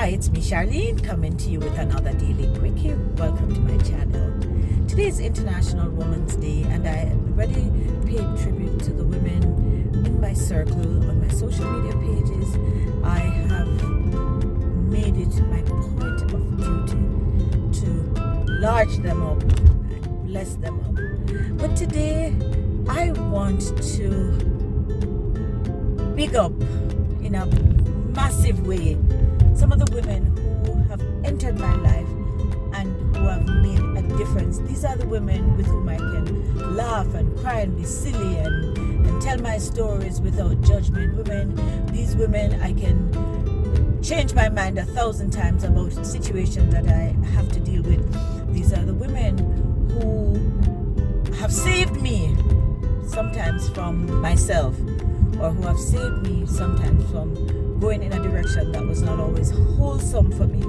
Hi, it's me Charlene coming to you with another daily quickie. Welcome to my channel. Today is International Women's Day and I already paid tribute to the women in my circle on my social media pages. I have made it my point of duty to large them up and bless them up. But today I want to big up in a massive way some of the women who have entered my life and who have made a difference. These are the women with whom I can laugh and cry and be silly and tell my stories without judgment. These women I can change my mind 1,000 times about situations that I have to deal with. These are the women who have saved me sometimes from myself, or who have saved me sometimes from going in a direction that was not always wholesome for me.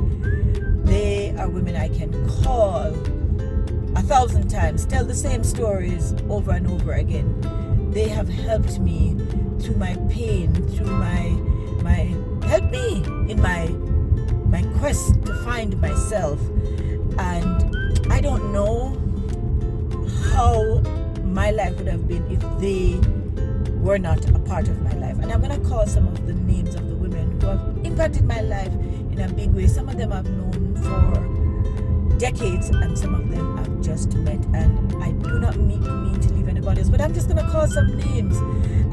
They are women I can call 1,000 times, tell the same stories over and over again. They have helped me through my pain, through helped me in my quest to find myself. And I don't know how my life would have been if they were not a part of my life. And I'm going to call some of the names of the women who have impacted my life in a big way. Some of them I've known for decades and some of them I've just met, and I do not mean to leave anybody else, but I'm just going to call some names.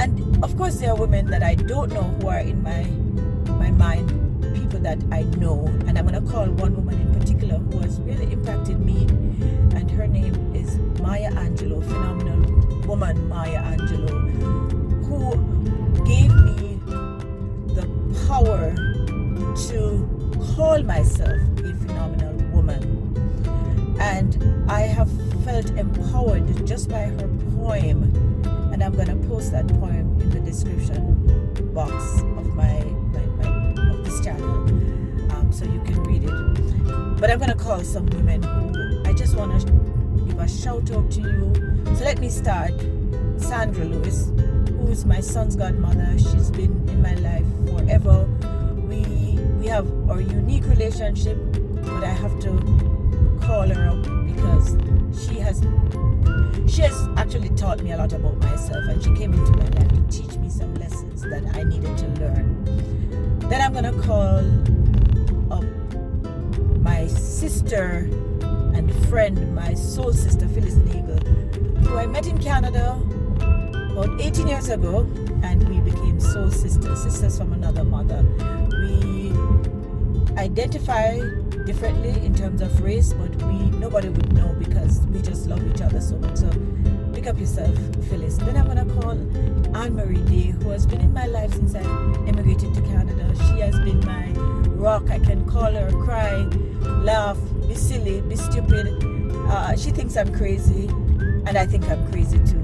And of course there are women that I don't know who are in my mind, people that I know, and I'm going to call one woman in particular who has really impacted me, and her name is Maya Angelou, phenomenal woman Maya Angelou, who gave me the power to call myself a phenomenal woman. And I have felt empowered just by her poem, and I'm going to post that poem in the description box of of this channel, so you can read it. But I'm going to call some women who I just want to give a shout out to you. So let me start. Sandra Lewis, who is my son's godmother. She's been in my life forever. We have our unique relationship, but I have to call her up because she has actually taught me a lot about myself, and she came into my life to teach me some lessons that I needed to learn. Then I'm gonna call up my sister and friend, my soul sister Phyllis Nagel, who I met in Canada about 18 years ago, and we became soul sisters from another mother. We identify differently in terms of race, but nobody would know because we just love each other so much. So pick up yourself, Phyllis. Then I'm gonna call Anne-Marie Day, who has been in my life since I immigrated to Canada. She has been my rock. I can call her, cry, laugh, be silly, be stupid. She thinks I'm crazy, and I think I'm crazy too.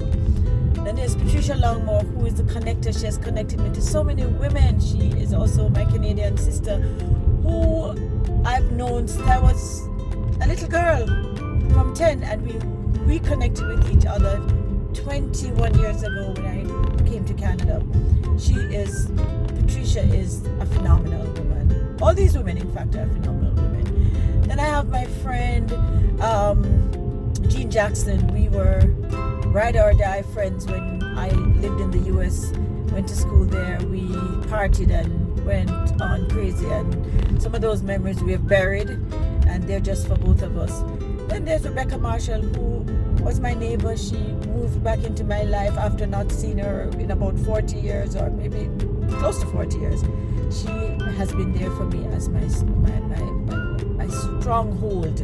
Then there's Patricia Longmore, who is the connector. She has connected me to so many women. She is also my Canadian sister, who I've known since I was a little girl from 10, and we reconnected with each other 21 years ago when I came to Canada. Patricia is a phenomenal woman. All these women, in fact, are phenomenal women. Then I have my friend Jean Jackson. We were ride or die friends when I lived in the US, went to school there. We partied and went on crazy, and some of those memories we have buried, and they're just for both of us. Then there's Rebecca Marshall, who was my neighbor. She moved back into my life after not seeing her in about 40 years, or maybe close to 40 years. She has been there for me as my stronghold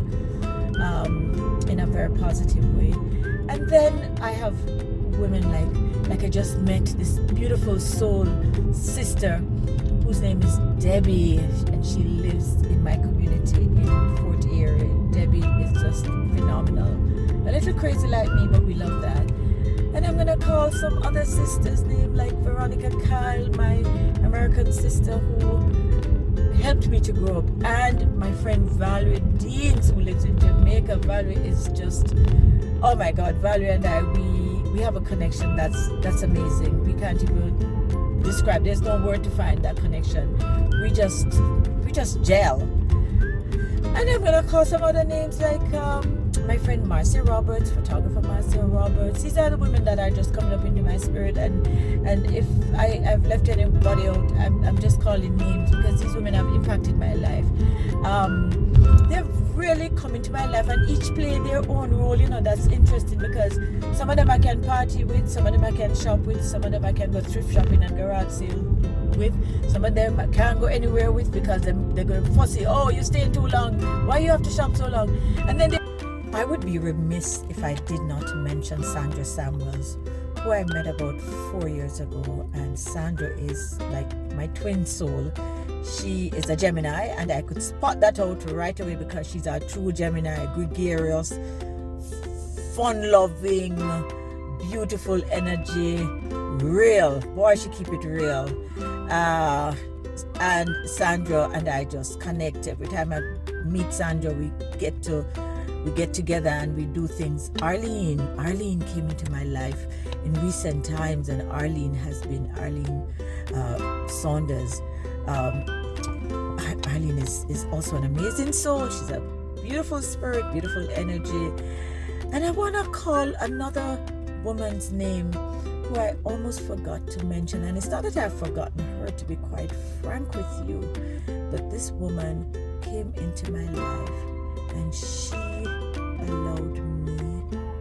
in a very positive way. And then I have women like I just met this beautiful soul sister whose name is Debbie, and she lives in my community in Fort Erie. Debbie is just phenomenal. A little crazy like me, but we love that. And I'm gonna call some other sisters named like Veronica Kyle, my American sister who helped me to grow up, and my friend Valerie Deans, who lives in Jamaica. Valerie is just, oh my God, Valerie and I, we have a connection that's amazing. We can't even describe. There's no word to find that connection. We We just gel. And I'm gonna call some other names like my friend Marcia Roberts, photographer Marcia Roberts. These are the women that are just coming up into my spirit, and if I've left anybody out, I'm just calling names because these women have impacted my life. They've really come into my life and each play their own role. That's interesting because some of them I can party with, some of them I can shop with, some of them I can go thrift shopping and garage sale with, some of them I can't go anywhere with because they're going fussy. Oh, you're staying too long, why you have to shop so long? And then I would be remiss if I did not mention Sandra Samuels, who I met about 4 years ago. And Sandra is like my twin soul. She is a Gemini, and I could spot that out right away because she's a true Gemini, gregarious, fun-loving, beautiful energy, real. Boy, she keep it real. And Sandra and I just connect. Every time I meet Sandra, we get together and we do things. Arlene came into my life in recent times, and Arlene has been Arlene Saunders. Arlene is also an amazing soul. She's a beautiful spirit, beautiful energy. And I want to call another woman's name who I almost forgot to mention. And it's not that I've forgotten her, to be quite frank with you, but this woman came into my life and she allowed me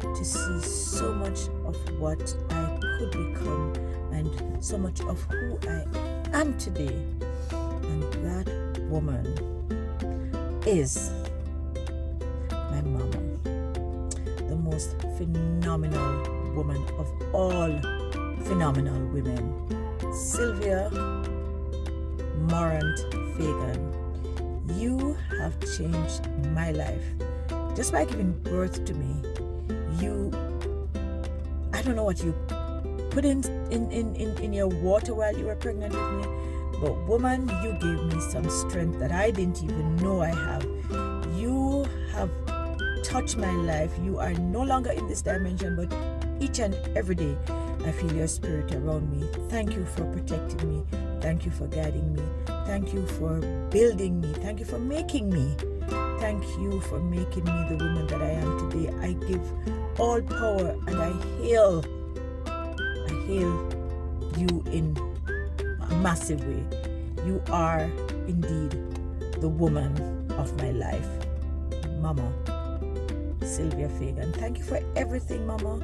to see so much of what I could become and so much of who I am today. And that woman is my mama, the most phenomenal woman of all phenomenal women, Sylvia Morant Fagan. You have changed my life just by giving birth to me. I don't know what you put in your water while you were pregnant with me, but woman, you gave me some strength that I didn't even know I have. You have touched my life. You are no longer in this dimension, but each and every day I feel your spirit around me. Thank you for protecting me. Thank you for guiding me. Thank you for building me. Thank you for making me. Thank you for making me the woman that I am today. I give all power and I hail you in a massive way. You are indeed the woman of my life, Mama Sylvia Fagan. Thank you for everything, Mama.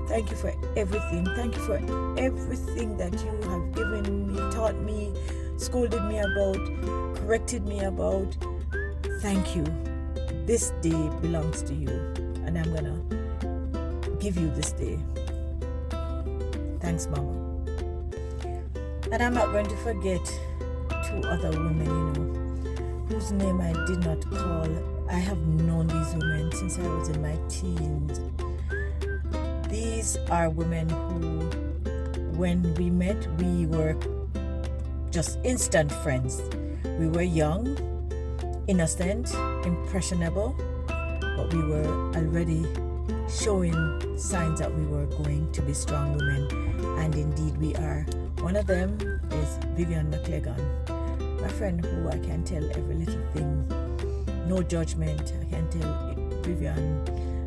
Thank you for everything. Thank you for everything that you have given me, taught me, scolded me about, corrected me about. Thank you. This day belongs to you, and I'm gonna give you this day. Thanks, Mama. And I'm not going to forget two other women, whose name I did not call. I have known these women since I was in my teens. These are women who, when we met, we were just instant friends. We were young, innocent, impressionable, but we were already showing signs that we were going to be strong women, and indeed we are. One of them is Vivian McLegan, my friend who I can tell every little thing, no judgment. I can tell Vivian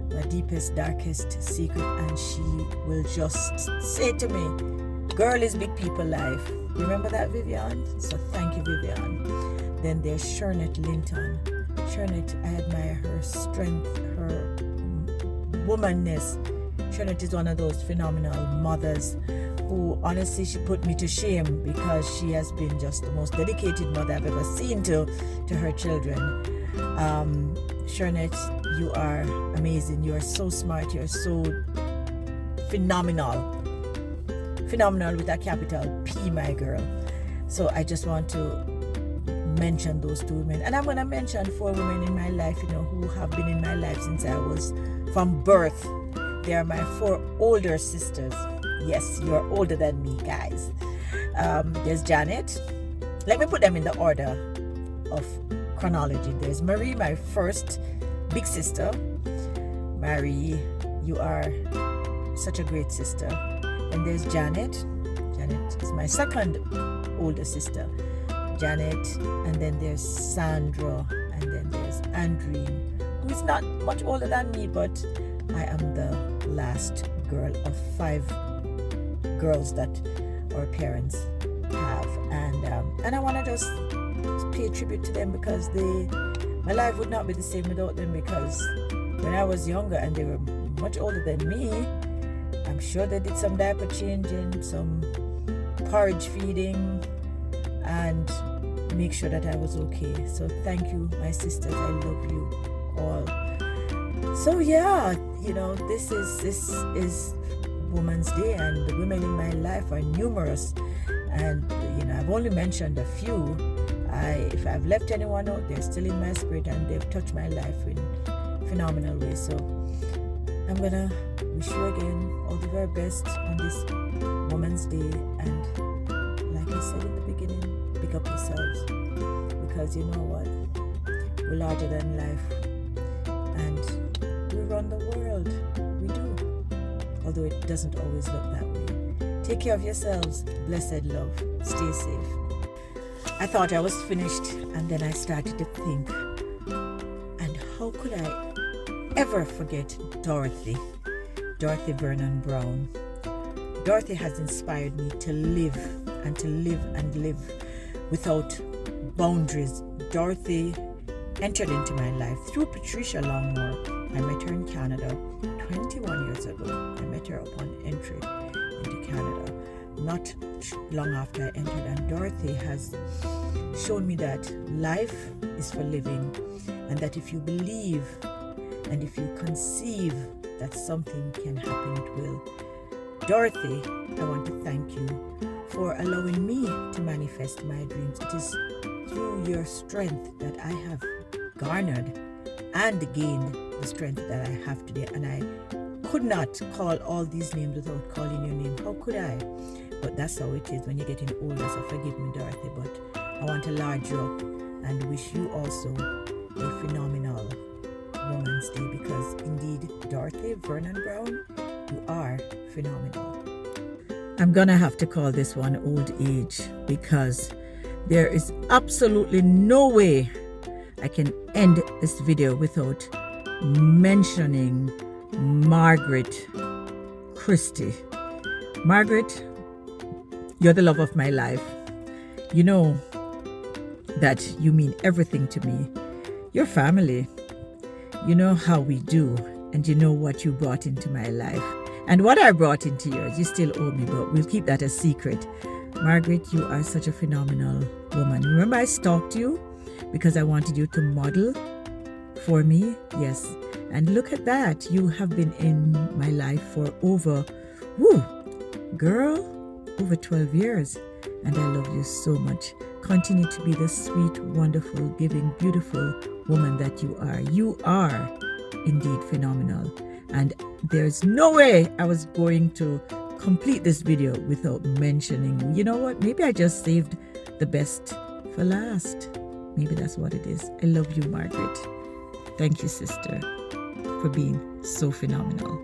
my deepest, darkest secret, and she will just say to me, girl is big people life. Remember that, Vivian? So thank you, Vivian. Then there's Shernette Linton. Shernette, I admire her strength, her womanness. Shernette is one of those phenomenal mothers who, honestly, she put me to shame because she has been just the most dedicated mother I've ever seen to her children. Shernette, you are amazing. You are so smart. You are so phenomenal. Phenomenal with a capital P, my girl. So I just want to mention those two women. And I'm going to mention 4 women in my life, who have been in my life since I was from birth. They are my 4 older sisters. Yes, you are older than me, guys. There's Janet. Let me put them in the order of chronology. There's Marie, my first big sister. Marie, you are such a great sister. And there's Janet. Janet is my second older sister. Janet, and then there's Sandra, and then there's Andreen, who is not much older than me, but I am the last girl of 5 girls that our parents have, and I want to just pay tribute to them, because my life would not be the same without them, because when I was younger and they were much older than me, I'm sure they did some diaper changing, some porridge feeding, and make sure that I was okay. So thank you, my sisters. I love you all. So yeah, this is Women's Day, and the women in my life are numerous, and I've only mentioned a few. If I've left anyone out, they're still in my spirit, and they've touched my life in phenomenal ways. So I'm gonna wish you again all the very best on this Women's Day, and like I said in the beginning, pick up yourselves, because you know what, we're larger than life, and we run the world. We do, although it doesn't always look that way. Take care of yourselves. Blessed love. Stay safe. I thought I was finished, and then I started to think, and how could I ever forget Dorothy Vernon Brown? Dorothy has inspired me to live and to live and live without boundaries. Dorothy entered into my life through Patricia Longmore. I met her in Canada 21 years ago. I met her upon entry into Canada, not long after I entered, and Dorothy has shown me that life is for living, and that if you believe and if you conceive that something can happen, it will. Dorothy, I want to thank you for allowing me to manifest my dreams. It is through your strength that I have garnered and gained the strength that I have today, and I could not call all these names without calling your name. How could I? But that's how it is when you're getting older, so forgive me, Dorothy, but I want to large you up and wish you also a phenomenal Women's Day, because indeed, Dorothy Vernon Brown, you are phenomenal. I'm gonna have to call this one old age, because there is absolutely no way I can end this video without mentioning Margaret Christie. Margaret, you're the love of my life. You know that you mean everything to me. Your family, you know how we do, and you know what you brought into my life and what I brought into yours. You still owe me, but we'll keep that a secret. Margaret, you are such a phenomenal woman. Remember, I stalked you because I wanted you to model for me. Yes, and look at that. You have been in my life for over 12 years, and I love you so much. Continue to be the sweet, wonderful, giving, beautiful woman that you are. You are indeed phenomenal, and there's no way I was going to complete this video without mentioning you. You know what? Maybe I just saved the best for last. Maybe that's what it is. I love you, Margaret. Thank you, sister, for being so phenomenal.